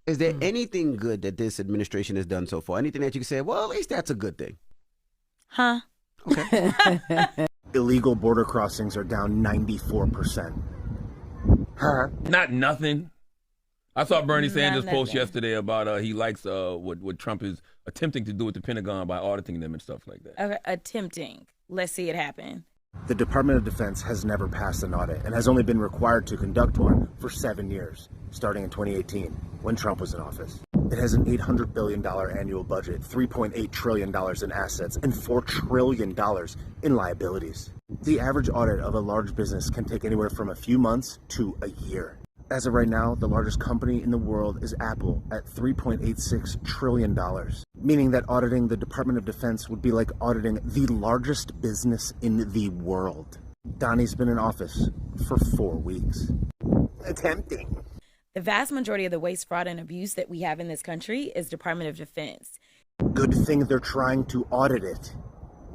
Is there anything good that this administration has done so far? Anything that you can say, well, at least that's a good thing? Huh? Okay. Illegal border crossings are down 94%. Huh? Not nothing. I saw Bernie Sanders post nothing. yesterday about he likes what Trump is attempting to do with the Pentagon by auditing them and stuff like that. Okay, attempting. Let's see it happen. The Department of Defense has never passed an audit and has only been required to conduct one for 7 years, starting in 2018, when Trump was in office. It has an $800 billion annual budget, $3.8 trillion in assets, and $4 trillion in liabilities. The average audit of a large business can take anywhere from a few months to a year. As of right now, the largest company in the world is Apple at $3.86 trillion, meaning that auditing the Department of Defense would be like auditing the largest business in the world. Donnie's been in office for 4 weeks. Attempting. The vast majority of the waste, fraud, and abuse that we have in this country is Department of Defense. Good thing they're trying to audit it.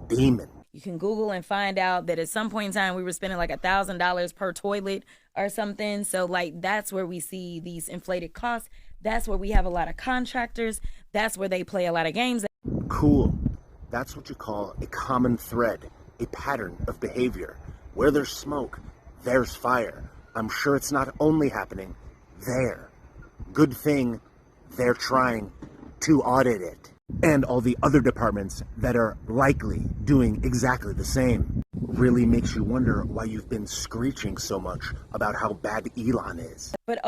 Demon. You can Google and find out that at some point in time we were spending like $1,000 per toilet or something. So like that's where we see these inflated costs. That's where we have a lot of contractors. That's where they play a lot of games. Cool. That's what you call a common thread, a pattern of behavior. Where there's smoke, there's fire. I'm sure it's not only happening there. Good thing they're trying to audit it. And all the other departments that are likely doing exactly the same. Really makes you wonder why you've been screeching so much about how bad Elon is. But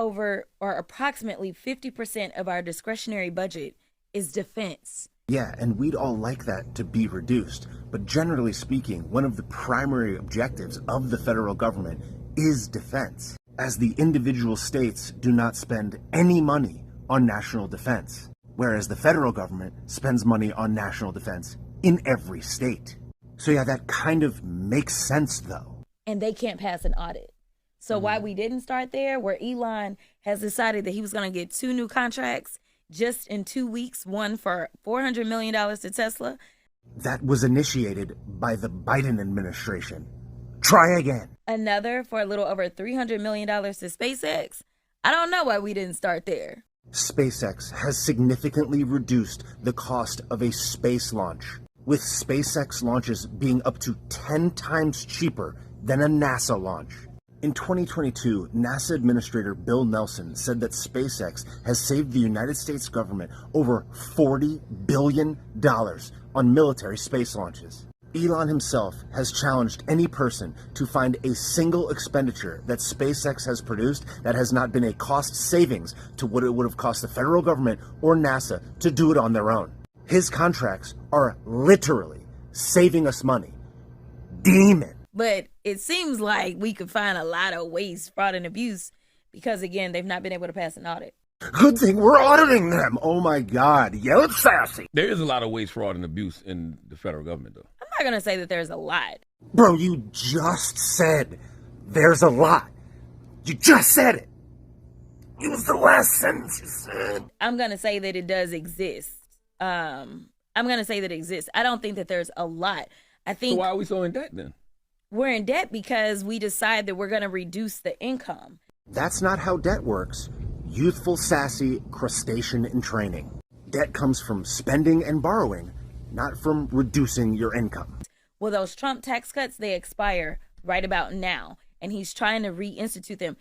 approximately 50% of our discretionary budget is defense. Yeah, and we'd all like that to be reduced. But generally speaking, one of the primary objectives of the federal government is defense, as the individual states do not spend any money on national defense, whereas the federal government spends money on national defense in every state. So yeah, that kind of makes sense though. And they can't pass an audit. So why we didn't start there, where Elon has decided that he was going to get 2 new contracts just in 2 weeks, one for $400 million to Tesla. That was initiated by the Biden administration. Try again. Another for a little over $300 million to SpaceX. I don't know why we didn't start there. SpaceX has significantly reduced the cost of a space launch, with SpaceX launches being up to 10 times cheaper than a NASA launch. In 2022, NASA Administrator Bill Nelson said that SpaceX has saved the United States government over $40 billion on military space launches. Elon himself has challenged any person to find a single expenditure that SpaceX has produced that has not been a cost savings to what it would have cost the federal government or NASA to do it on their own. His contracts are literally saving us money. Demon. But it seems like we could find a lot of waste, fraud, and abuse because, again, they've not been able to pass an audit. Good thing we're auditing them. Oh my God. Yell at Sassy. There is a lot of waste, fraud, and abuse in the federal government, though. I'm not going to say that there's a lot. Bro, you just said there's a lot. You just said it. It was the last sentence you said. I'm going to say that it does exist. I'm going to say that it exists. I don't think that there's a lot. I think. So why are we so in debt then? We're in debt because we decide that we're going to reduce the income. That's not how debt works. Youthful Sassy crustacean in training. Debt comes from spending and borrowing, not from reducing your income. Well, those Trump tax cuts, they expire right about now, and he's trying to reinstitute them.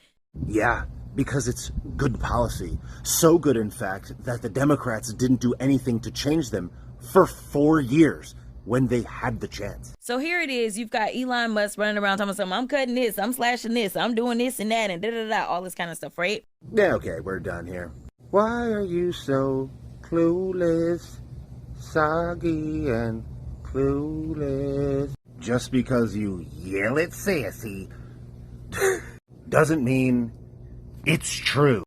Yeah, because it's good policy. So good, in fact, that the Democrats didn't do anything to change them for 4 years when they had the chance. So here it is. You've got Elon Musk running around talking something. I'm cutting this. I'm slashing this. I'm doing this and that and da-da-da, all this kind of stuff, right? Yeah, okay, we're done here. Why are you so clueless, soggy and clueless? Just because you yell at Sassy doesn't mean it's true.